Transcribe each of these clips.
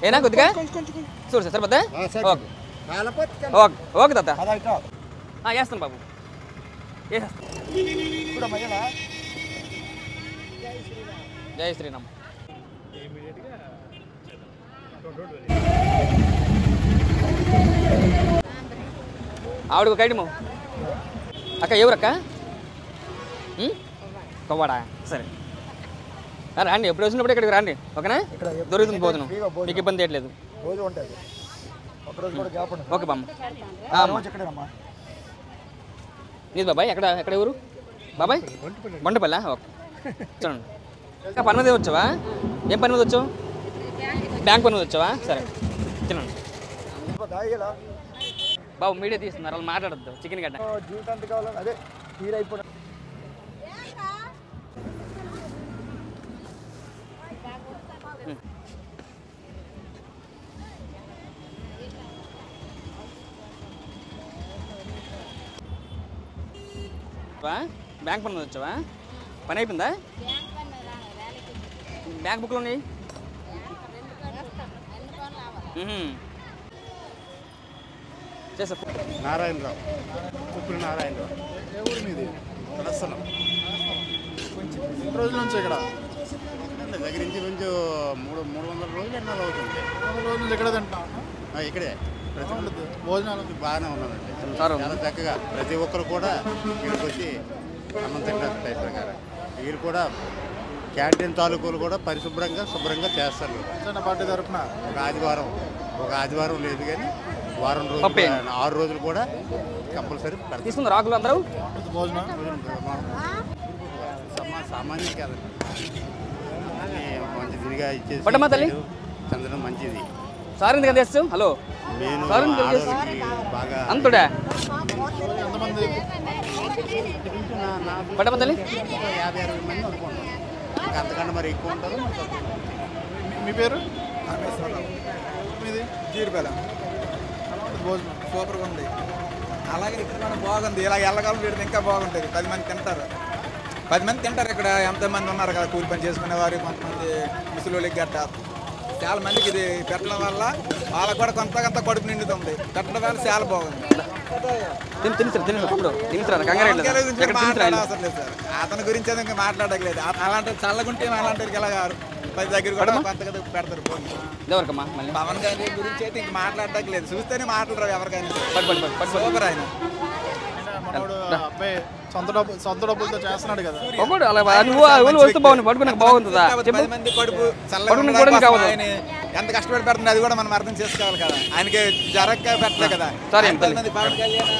ఏనా కొద్దిగా చూడు సార్ సరిపోద్దా ఓకే ఓకే తాత వేస్తాను బాబు జై శ్రీరామ్ ఆవిడకు కైడము అక్క ఎవరక్క కొవ్వాడా సరే రండి ఎప్పుడు వచ్చినప్పుడు ఇక్కడికి రండి ఓకేనా దొరుకుతుంది భోజనం మీకు ఇబ్బంది చేయట్లేదు ఓకే బామ్మ నీది బాబాయ్ ఎక్కడ ఎక్కడ ఎవరు బాబాయ్ బండపల్లా ఓకే చూడండి ఇంకా పని మీద వచ్చావా ఏం పని మీద వచ్చావు బ్యాంక్ పని మీద వచ్చావా సరే తినండి బాబు మీడియా తీస్తున్నారు వాళ్ళు మాట్లాడద్దు చికెన్ గడ్డ బ్యాంక్ పని మీద వచ్చావా పని అయిపోయిందా బ్యాంక్ బుక్లు ఉన్నాయి చేసా నారాయణరావు కుప్పలి నారాయణరావు ఏ ఊరు మీది ప్రస్తుతం రోజుల నుంచి ఇక్కడ దగ్గర నుంచి కొంచెం 300 రోజులు ఎన్నో అవుతుంది 300 రోజుల నుంచి ఇక్కడే తింటాం ఇక్కడే ప్రతి భోజనాలు బాగానే ఉన్నదండి చాలా చక్కగా ప్రతి ఒక్కరు కూడా ఇక్కడికి వచ్చి అన్నం తింటారు టైప్ ప్రకారం వీరు కూడా క్యాంటీన్ తాలూకులు కూడా శుభ్రంగా చేస్తారు పార్టీ తరఫున ఒక ఆదివారం లేదు కానీ వారం రోజులు 6 రోజులు కూడా కంపల్సరీ తీసుకున్నారు రాకులు అందరూ భోజనం సామాన్యం కాదండి మంచిదిగా ఇచ్చేసి చందనం మంచిది సార్ ఎందుకు తెస్తాం హలో బాగా అంతుడా పట్టమతల్లి 50-60 మంది అనుకుంటాం ఇంకా అంతకన్నా మరి ఎక్కువ ఉంటారు మీ పేరు మీది జీడిపేల భోజనం సూపర్గా ఉంది అలాగే ఇక్కడ కూడా బాగుంది ఇలా ఎల్లకాలం పెడితే ఇంకా బాగుంటుంది 10 మంది తింటారు 10 మంది తింటారు ఇక్కడ ఎంతమంది ఉన్నారు కదా కూలి పని చేసుకునేవారు కొంతమంది ముసలిళ్ళకి గట్ట చాలా మందికి ఇది పెట్టడం వల్ల వాళ్ళకు కూడా కొంత కడుపు నిండుతుంది పెట్టడం వల్ల చాలా బాగుంది అతని గురించి ఇంకా మాట్లాడలేదు అలాంటి చల్లగుంటే అలాంటి ఎలా గారు 10 దగ్గర కూడా కొంతగా పెడతారు పవన్ కళ్యాణ్ గురించి అయితే ఇంక మాట్లాడలేదు చూస్తేనే మాట్లాడరు ఎవరికైనా సూపర్ ఆయన అబ్బాయి సొంత డబ్బులతో చేస్తున్నాడు కదా ఎంత కష్టపడి పెడుతుంది అది కూడా మనం అర్థం చేసుకోవాలి కదా ఆయనకి జరగక పెట్టలే కదా పవన్ కళ్యాణ్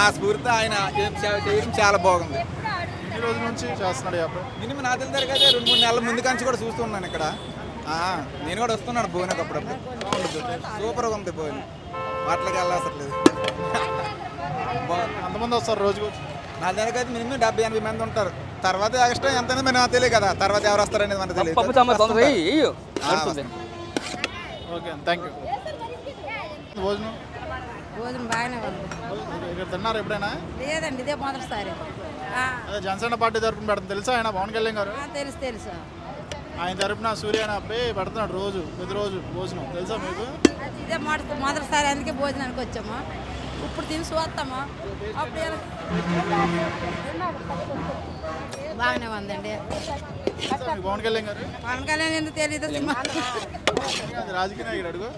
ఆ స్ఫూర్తి ఆయన చేయడం చాలా బాగుంది ఈ రోజు నుంచి చేస్తున్నాడు మినిమం నా తెలిసిన దగ్గర 2-3 నెలల ముందు కంచి కూడా చూస్తున్నాను ఇక్కడ నేను కూడా వస్తున్నాను భోజనకు అప్పుడప్పుడు సూపర్గా ఉంది భోజనం వాటికి వెళ్ళాల్సలేదు అంతమంది వస్తారు రోజు నా దగ్గర అయితే మినిమం 70-80 మంది ఉంటారు తర్వాత ఎక్స్ట్రా ఎంత మనకు తెలియదు కదా తర్వాత ఎవరు వస్తారనేది మనకు తెలియదు ఓకే థ్యాంక్ యూ భోజనం బాగానే ఉంది ఇక్కడ తిన్నారు ఎప్పుడైనా లేదండి ఇదే మొదటిసారి అదే జనసేన పార్టీ తరఫున పెడుతుంది తెలుసా ఆయన పవన్ కళ్యాణ్ గారు తెలుసు ఆయన తరఫున సూర్య అనే అబ్బాయి పెడుతున్నాడు ప్రతిరోజు భోజనం తెలుసా మీకు ఇదే మొదటిసారి అందుకే భోజనానికి వచ్చాము ఇప్పుడు తిని చూస్తాము అప్పుడు బాగానే ఉందండి పవన్ కళ్యాణ్ గారు ఎందుకు తెలియదు రాజకీయ నాయకుడు అడుగు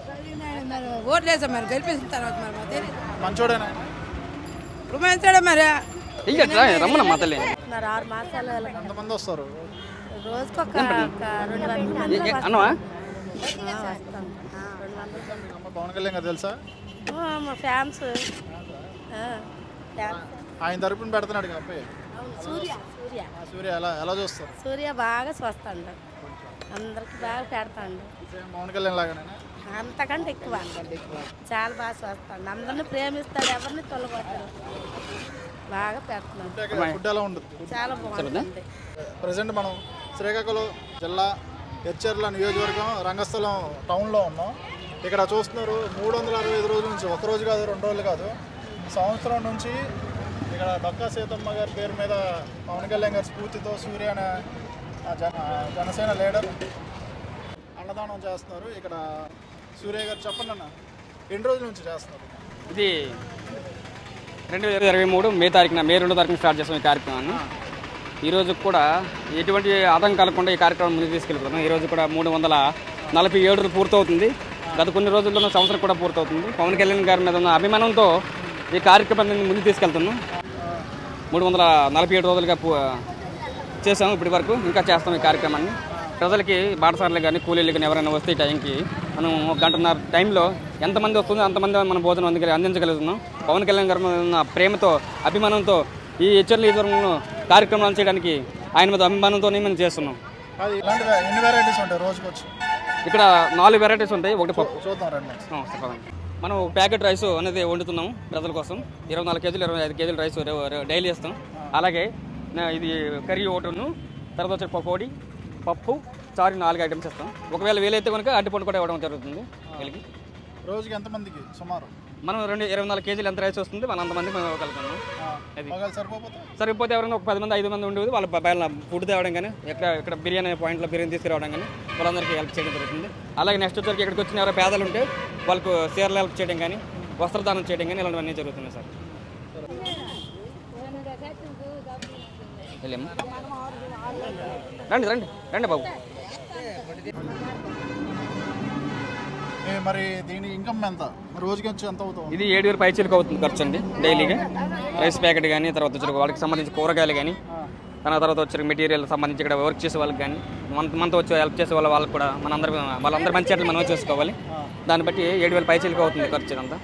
ఓట్లు వేసాం మరి గెలిపించిన తర్వాత మరి తెలియదు మంచోడేనా మంచోడే మరి రమ్మన్నమ్మా తల్లి 6 మాసాలు ఎంతమంది వస్తారు రోజుకొక 200 మంది అన్నవా పవన్ కళ్యాణ్ గారు తెలుసా మా ఫ్యాన్స్ ఆయన తరపున పెడుతున్నాడు అబ్బాయి సూర్య ఎలా చూస్తారు సూర్య బాగా చూస్తాడు అందరికి బాగా పెడతాడు పవన్ కళ్యాణ్ లాగానే అంతకంటే ఎక్కువ చాలా బాగా చూస్తాడు అందరిని ప్రేమిస్తాడు ఎవరిని తొలగొట్టాడు బాగా పెడుతున్నాడు ఫుడ్ ఎలా ఉంటుంది చాలా బాగుంటుంది ప్రజెంట్ మనం శ్రీకాకుళం జిల్లా ఎచ్చెర్ల నియోజకవర్గం రంగస్థలం టౌన్లో ఉన్నాం ఇక్కడ చూస్తున్నారు 365 రోజుల నుంచి ఒక రోజు కాదు 2 రోజులు కాదు సంవత్సరం నుంచి ఇక్కడ డొక్కా సీతమ్మ గారి పేరు మీద పవన్ కళ్యాణ్ గారి స్ఫూర్తితో సూర్య అనే జనసేన లీడర్ అన్నదానం చేస్తున్నారు. ఇక్కడ సూర్య గారు చెప్పండి అన్న, ఎన్ని రోజుల నుంచి చేస్తున్నారు? ఇది 2023 మే 2వ తారీఖున స్టార్ట్ చేస్తాం ఈ కార్యక్రమాన్ని. ఈరోజు కూడా ఎటువంటి ఆటంకం కలగకుండా ఈ కార్యక్రమం ముందుకు తీసుకెళ్తున్నాం. ఈరోజు కూడా 347 రోజులు పూర్తవుతుంది. గత కొన్ని రోజుల్లోనూ సంవత్సరం కూడా పూర్తవుతుంది. పవన్ కళ్యాణ్ గారి మీద ఉన్న అభిమానంతో ఈ కార్యక్రమాన్ని ముందుకు తీసుకెళ్తున్నాం. 347 రోజులుగా చేసాము ఇప్పటి వరకు, ఇంకా చేస్తాం ఈ కార్యక్రమాన్ని. ప్రజలకి బాటసార్లు కానీ కూలీలు కానీ ఎవరైనా వస్తే ఈ టైంకి మనం 1 గంటన్నర టైంలో ఎంతమంది వస్తుందో అంతమంది మన భోజనం అందించగలుగుతున్నాం. పవన్ కళ్యాణ్ గారి మీద ఉన్న ప్రేమతో అభిమానంతో ఈ హెచ్చర్లు కార్యక్రమాలు చేయడానికి ఆయన మీద అభిమానంతోనే మనం చేస్తున్నాం. ఎన్ని వెరైటీస్ ఉంటాయి రోజుకి వచ్చి? ఇక్కడ 4 వెరైటీస్ ఉంటాయి. ఒకటి పప్పు. చూద్దాం. మనం ఒక ప్యాకెట్ రైస్ అనేది వండుతున్నాం ప్రజల కోసం. 24 కేజీలు 25 కేజీలు రైస్ డైలీ ఇస్తాం. అలాగే ఇది కర్రీ ఒకటి, తర్వాత వచ్చి పకోడీ, పప్పు, చారు 4 ఐటమ్స్ ఇస్తాం. ఒకవేళ వీలైతే కనుక అరటిపండు కూడా ఇవ్వడం జరుగుతుంది. వీళ్ళకి రోజుకి ఎంతమందికి సుమారు? మనం 24 కేజీలు ఎంత రైస్ వస్తుంది మనం అంతమందికి మేము ఇవ్వగలుగుతాము. సరిపోతే ఎవరైనా ఒక 10 మంది 5 మంది ఉండేది వాళ్ళ బయట ఫుడ్ తేవడం కానీ ఇక్కడ బిర్యానీ పాయింట్లో బిర్యానీ తీసుకురావడం కానీ వాళ్ళందరికీ హెల్ప్ చేయడం జరుగుతుంది. అలాగే నెక్స్ట్ వచ్చరికి ఇక్కడికి వచ్చిన ఎవరైనా పేదలు ఉంటే వాళ్ళకు చీరలు హెల్ప్ చేయడం కానీ వస్త్రదానం చేయడం కానీ ఇలాంటివన్నీ జరుగుతున్నాయి సార్. రండి రండి రండి బాబు. మరి దీని ఇన్కమ్ ఎంత? రోజుకి వచ్చి ఎంత అవుతుంది? ఇది 7,000 పైచీలకు అవుతుంది ఖర్చు అండి డైలీగా. రైస్ ప్యాకెట్ కానీ తర్వాత వచ్చి వాళ్ళకి సంబంధించి కూరగాయలు కానీ తర్వాత వచ్చి మెటీరియల్ సంబంధించి ఇక్కడ వర్క్ చేసే వాళ్ళకి కానీ మనతో వచ్చి హెల్ప్ చేసే వాళ్ళకి కూడా వాళ్ళందరూ మంచి చెట్లు మనం చేసుకోవాలి. దాన్ని బట్టి 7,000 పైచీలకు అవుతుంది ఖర్చు అంతా.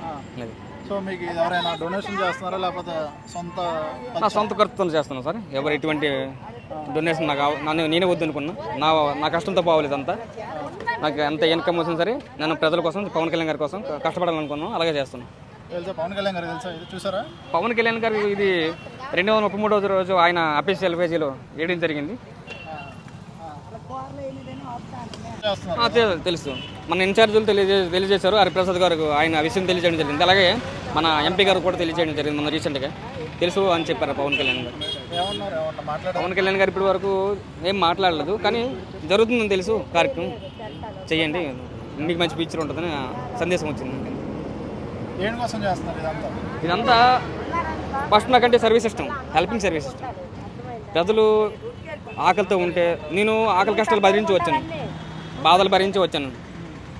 సో మీకు ఎవరైనా డొనేషన్ చేస్తున్నారా లేకపోతే సొంత ఖర్చుతో చేస్తున్నాను సార్. ఎవరు ఎటువంటి డొనేషన్ నేనే వద్దు అనుకున్నా. నా కష్టంతో పోవాలి ఇదంతా. నాకు ఎంత ఇన్కమ్ వచ్చింది సరే నేను ప్రజల కోసం పవన్ కళ్యాణ్ గారి కోసం కష్టపడాలనుకున్నాను. అలాగే చేస్తున్నాను. పవన్ కళ్యాణ్ గారు తెలుసా? ఇది చూసారా? పవన్ కళ్యాణ్ గారు ఇది 233వ రోజు ఆయన అఫీషియల్ పేజీలో వేయడం జరిగింది. తెలుసు మన ఇన్ఛార్జీలు తెలియజేశారు. హరిప్రసాద్ గారు ఆయన విషయం తెలియజేయడం జరిగింది. అలాగే మన ఎంపీ గారు కూడా తెలియజేయడం జరిగింది. మన రీసెంట్గా తెలుసు అని చెప్పారు పవన్ కళ్యాణ్ గారు. పవన్ కళ్యాణ్ గారు ఇప్పటి వరకు ఏం మాట్లాడలేదు, కానీ జరుగుతుందని తెలుసు. కార్యక్రమం చెయ్యండి మీకు మంచి ఫ్యూచర్ ఉంటుందని సందేశం వచ్చింది. ఇదంతా ఫస్ట్ నాకంటే service system, helping service system. ప్రజలు ఆకలితో ఉంటే నేను ఆకలి కష్టాలు భరించి వచ్చాను, బాధలు భరించి వచ్చాను.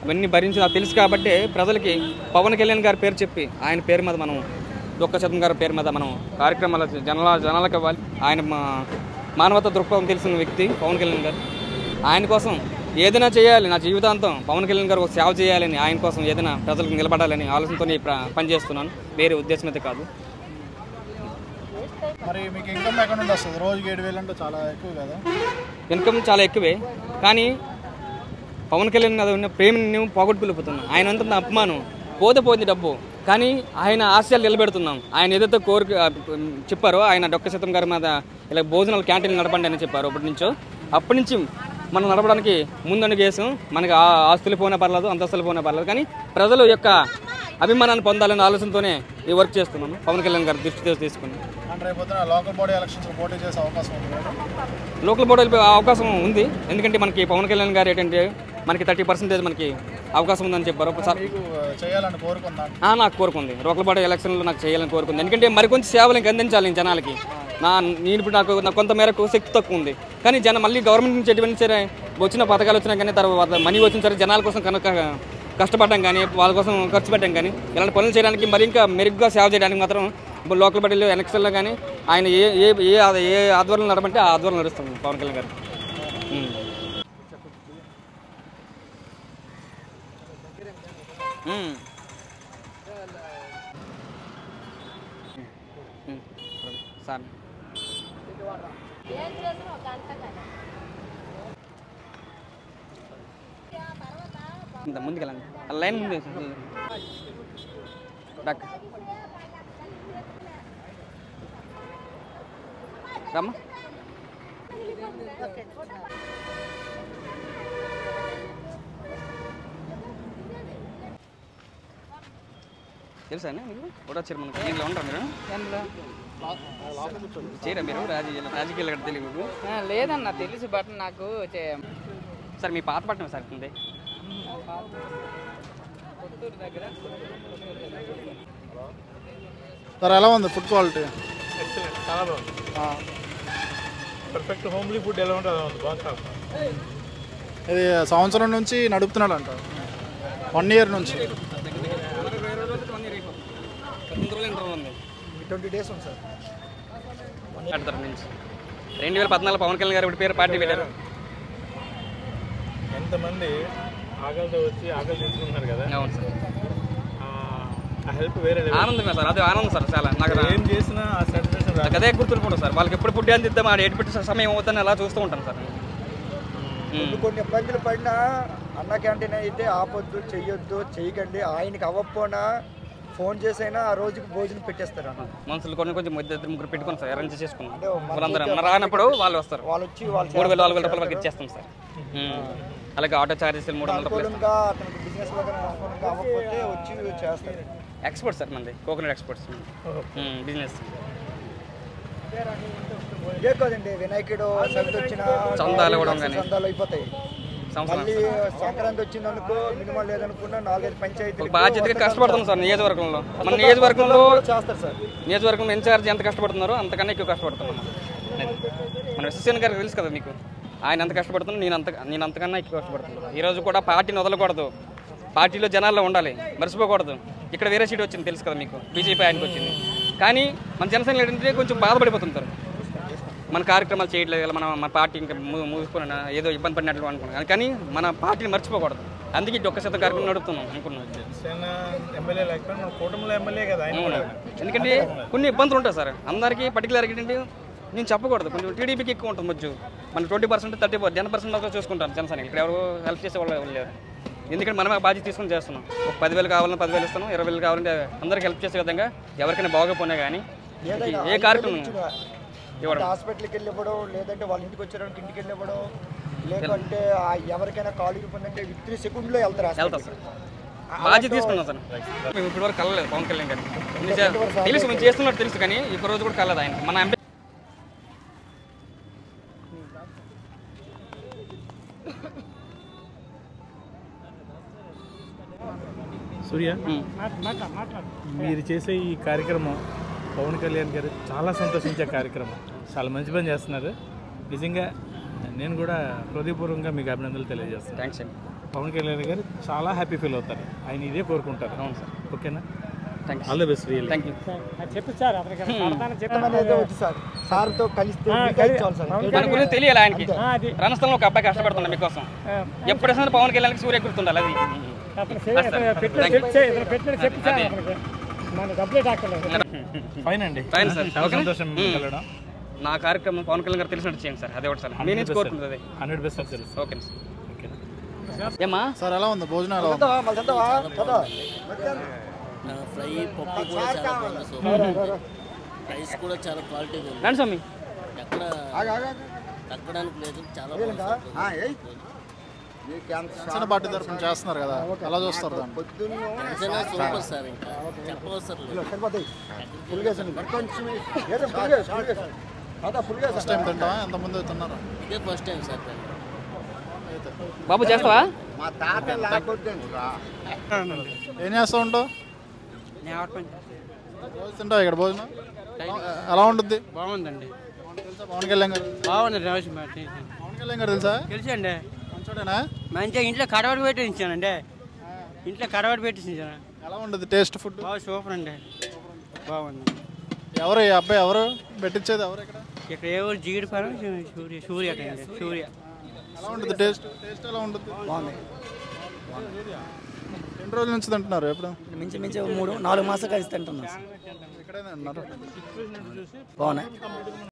అవన్నీ భరించి నాకు తెలుసు కాబట్టి ప్రజలకి పవన్ కళ్యాణ్ గారి పేరు చెప్పి ఆయన పేరు మీద మనం డొక్కా సీతమ్మ గారి పేరు మీద మనం కార్యక్రమాలు జనాలకు ఇవ్వాలి. ఆయన మానవతా దృక్పథం తెలిసిన వ్యక్తి పవన్ కళ్యాణ్ గారు. ఆయన కోసం ఏదైనా చేయాలి, నా జీవితాంతం పవన్ కళ్యాణ్ గారు సేవ చేయాలని, ఆయన కోసం ఏదైనా ప్రజలకు నిలబడాలని ఆలోచనతో పనిచేస్తున్నాను. వేరే ఉద్దేశం అయితే కాదు. మరి మీకు ఇన్కమ్ ఎక్కడ నుండి వస్తుంది? రోజుకి 7,000 అంటే చాలా ఎక్కువ కదా? ఇన్కమ్ చాలా ఎక్కువే, కానీ పవన్ కళ్యాణ్ మీద ఉన్న ప్రేమని పోగొట్టుకుపోతున్నాం. ఆయన అంతా నా అభిమానం. పోతే డబ్బు, కానీ ఆయన ఆశయాలు నిలబెడుతున్నాం. ఆయన ఏదైతే కోరిక చెప్పారో, ఆయన డొక్కా సీతమ్మ గారి మీద ఇలా భోజనాలు క్యాంటీన్ నడపండి అని చెప్పారు. అప్పటి నుంచి మనం నడపడానికి ముందడుగు వేసాం. మనకి ఆస్తులు పోయినా పర్లేదు, అంతస్తులు పోయినా పర్లేదు, కానీ ప్రజల యొక్క అభిమానాన్ని పొందాలనే ఆలోచనతోనే ఈ వర్క్ చేస్తున్నాను. పవన్ కళ్యాణ్ గారి దృష్టి తీసుకుని లోకల్ బాడీ ఎలక్షన్స్ పోటీ చేసే అవకాశం ఉంది. లోకల్ బాడీ అవకాశం ఉంది. ఎందుకంటే మనకి పవన్ కళ్యాణ్ గారు ఏంటంటే మనకి 30% మనకి అవకాశం ఉందని చెప్పారు. నాకు కోరుకుంది లోకల్ బాడీ ఎలక్షన్లో నాకు చేయాలని కోరుకుంది. ఎందుకంటే మరికొంచెం సేవలు ఇంకా అందించాలి జనాలకి. నేను ఇప్పుడు నాకు కొంత మేరకు శక్తి తక్కువ ఉంది, కానీ మళ్ళీ గవర్నమెంట్ నుంచి ఎటువంటి సరే వచ్చిన పథకాలు వచ్చినా కానీ తర్వాత మనీ వచ్చిన సరే జనాల కోసం కనుక కష్టపడడం కానీ వాళ్ళ కోసం ఖర్చు పెట్టడం కానీ ఇలాంటి పనులు చేయడానికి మరి ఇంకా మెరుగ్గా సేవ చేయడానికి మాత్రం లోకల్ బాడీలో ఎలక్షన్లో కానీ ఆయన ఏ ఆధ్వర్యంలో నడమంటే ఆ ఆధ్వర్యంలో నడుస్తుంది పవన్ కళ్యాణ్ గారు. సార్ ఇంత ముందుకెళ్ళండి, లైన్ ముందు రమ్మా. తెలుసా మీకు కూడా వచ్చారు మనకి దీంట్లో ఉంటారు మీరు చేయరా మీరు రాజకీయాలు తెలియదు లేదన్న తెలుసు బట్ నాకు సార్ మీ పాతపట్నం సార్ ఉంది కొత్తూరు దగ్గర సార్ ఎలా ఉంది ఫుడ్ క్వాలిటీ? చాలా బాగుంది, పర్ఫెక్ట్ హోమ్లీ ఫుడ్ ఎలా ఉంటుంది అలా ఉంది, బాగా. ఇది సంవత్సరం నుంచి నడుపుతున్నాడు అంట, 1 year నుంచి. 20 days ఉంది సార్. 2014 పవన్ కళ్యాణ్ గారు ఇప్పుడు పేరు పార్టీ పెట్టారు. ఎంతమంది ఆకలితో వచ్చి ఆకలి తీసుకుంటున్నారు కదా, అవును సార్, ఆ హెల్ప్ వేరే ఆనందమే సార్, అది ఆనందం సార్. చాలా నాకు ఏం చేసినా ఆ సాటిస్ఫాక్షన్ రాదు. అదే గుర్తుంటుంది సార్. వాళ్ళకి ఎప్పుడు ఫుడ్ అందిద్దాం ఆ ఎటు పెట్టి సమయం అవుతుందని అలా చూస్తూ ఉంటాను సార్. కొన్ని ఇబ్బందులు పడినా అన్న క్యాంటీన్ అయితే ఆపొద్దు, చెయ్యొద్దు, చెయ్యకండి, ఆయనకి అవ్వకపోయినా ఫోన్ చేసైనా ఆ రోజుకి భోజనం పెట్టేస్తారు అన్న. మనుషులు కొంచెం 2-3 పెట్టుకుని సార్ అరేంజ్ చేసుకున్నాం. వాళ్ళందరూ రానప్పుడు వాళ్ళు వస్తారు, వాళ్ళు వచ్చి వాళ్ళు 3,000-4,000 రూపాయలు వరకు ఇచ్చేస్తాం సార్. అలాగే ఆటో ఛార్జెస్ 300 రూపాయలు. అతనికి బిజినెస్ అవ్వకపోతే వచ్చి చేస్తారు. ఎక్స్పోర్ట్ సార్ మనది, కోకోనట్ ఎక్స్పోర్ట్స్ బిజినెస్. ఇదే కదండి, వినాయకుడు సమితి వచ్చిన చందాలు ఇవ్వడం కానీ చందాలు అయిపోతాయి. మళ్ళీ సంక్రాంతి వచ్చిందనుకో మినిమం లేదనుకున్నా 4-5 పంచాయతీలు బాధ్యతగా కష్టపడుతున్నాం సార్ నియోజకవర్గంలో. మన నియోజకవర్గంలో చేస్తారు సార్. నియోజకవర్గంలో ఇన్ఛార్జ్ ఎంత కష్టపడుతున్నారో అంతకన్నా ఎక్కువ కష్టపడుతున్నాం. మన విశ్వసేన గారికి తెలుసు కదా మీకు, ఆయన ఎంత కష్టపడుతున్నా నేను అంతకన్నా ఎక్కువ కష్టపడుతున్నాను. ఈరోజు కూడా పార్టీని వదలకూడదు, పార్టీలో జనాల్లో ఉండాలి, మర్చిపోకూడదు. ఇక్కడ వేరే సీట్ వచ్చింది తెలుసు కదా మీకు, బీజేపీ ఆయనకు వచ్చింది. కానీ మన జనసేన ఏంటంటే కొంచెం బాధపడిపోతుంటారు, మన కార్యక్రమాలు చేయట్లేదు, మన పార్టీ ఇంకా మూసుకున్నా ఏదో ఇబ్బంది పడినట్లు అనుకున్నాను. కానీ మన పార్టీని మర్చిపోకూడదు, అందుకే 1% కార్యక్రమం నడుపుతున్నాం అనుకున్నాను. జనసేన ఎమ్మెల్యే లేకపోతే మన కూటమిలో ఎమ్మెల్యే కదా ఆయన కూడా. ఎందుకంటే కొన్ని ఇబ్బందులు ఉంటాయి సార్ అందరికీ. పర్టికులర్గా ఏంటంటే నేను చెప్పకూడదు, కొంచెం టీడీపీకి ఎక్కువ ఉంటుంది మధ్య. మన 20%, 30%, 10% చూసుకుంటాం జనసేన. ఇక్కడ ఎవరు హెల్ప్ చేసే వాళ్ళు లేరు. ఎందుకంటే మనమే బాధ్యత తీసుకుని చేస్తున్నాం. ఒక 10,000 కావాలని 10,000 ఇస్తాను, 20,000 కావాలంటే అందరికీ హెల్ప్ చేసే విధంగా ఎవరికైనా బాగోపోయినా కానీ ఏ కార్యక్రమం ఇవ్వడం, హాస్పిటల్కి వెళ్ళి ఇవ్వడం, లేదంటే వాళ్ళ ఇంటికి వచ్చాడానికి ఇంటికి వెళ్ళి ఇవ్వడం, లేదంటే ఎవరికైనా కాలు ఇవ్వదంటే 3 seconds వెళ్తారు సార్. బాధ్యత తీసుకున్నాం సార్. మేము ఇప్పటి వరకు కలలేదు పవన్ కళ్యాణ్ గారు, తెలుసు మేము చేస్తున్నట్టు తెలుసు, కానీ ఈ రోజు కూడా కలలేదు ఆయన. మన ఎంపీ సూర్య, మీరు చేసే ఈ కార్యక్రమం పవన్ కళ్యాణ్ గారు చాలా సంతోషించే కార్యక్రమం, చాలా మంచి పని చేస్తున్నారు. నిజంగా నేను కూడా హృదయపూర్వకంగా మీకు అభినందనలు తెలియజేస్తాను. థ్యాంక్స్ అండి. పవన్ కళ్యాణ్ గారు చాలా హ్యాపీ ఫీల్ అవుతారు, ఆయన ఇదే కోరుకుంటారు. అవును సార్, ఓకేనా? Thanks, all the best. Really thank you. సార్తో కలిస్తే మన గురించి తెలియాలి ఆయనకి. రణస్థలంలో ఒక అబ్బాయి కష్టపడుతున్నా మీకోసం. ఎప్పుడైనా పవన్ కళ్యాణ్కి సూర్య గుర్తుండాలి. అది ఫైన్ అండి, ఫైన్ సార్. చాలా సంతోషం కలవడం. నా కార్యక్రమం పవన్ కళ్యాణ్ గారు తెలిసినట్టు చేయండి సార్. అదే ఒకటి సార్ మీ నుంచి కోరుకుంటుంది. 100% తెలుసు. Okay sir. ఏమా సార్ ఎలా ఉంది భోజనం? ఎలా ఉంది? ఫ్రై పప్పు కూడా చాలా బాగుంది సూపర్, రైస్ కూడా చాలా క్వాలిటీ ఉంది, రండి స్వామి. ఎక్కడ తగ్గడానికి లేదు, చాలా బాగుంది. జనసేన పార్టీ తరఫున చేస్తున్నారు కదా, ఎలా చూస్తారు దాన్ని? జనసేన సూపర్ సార్, ఇంకా చెప్పవసరం లేదు. ఫస్ట్ టైం తింటావా? ఎంతమంది తిన్నారా? ఇదే ఫస్ట్ టైం సార్. బాబు చేస్తావా? ఏం చేస్తూ ఉంటావు? రోజు తింటావు ఇక్కడ భోజనం? ఎలా ఉంటుంది? బాగుందండి. తెలుసా పవన్ కళ్యాణ్ గారు? బాగుంది. పవన్ కళ్యాణ్ గారు తెలుసా? తెలుసండి, మంచోడేనా? మంచిగా ఇంట్లో కడవడి పెట్టించానండి, ఇంట్లో కడవడి పెట్టించాను. ఎలా ఉంటుంది టేస్ట్ ఫుడ్? బాగా సూపర్ అండి, బాగుంది. ఎవరు ఈ అబ్బాయి? ఎవరు పెట్టించేది? ఎవరు ఇక్కడ? ఇక్కడ ఎవరు జీడిపరం సూర్య అండి, సూర్య. ఎలా ఉంటుంది టేస్ట్? టేస్ట్ ఎలా ఉంటుంది? బాగుంది. ఎన్ని రోజుల నుంచి తింటున్నారు? ఎప్పుడు? మించి 3-4 మాసాలు కలిసి తింటున్నాం. ఇక్కడే తింటున్నారు. బాగున్నాయి.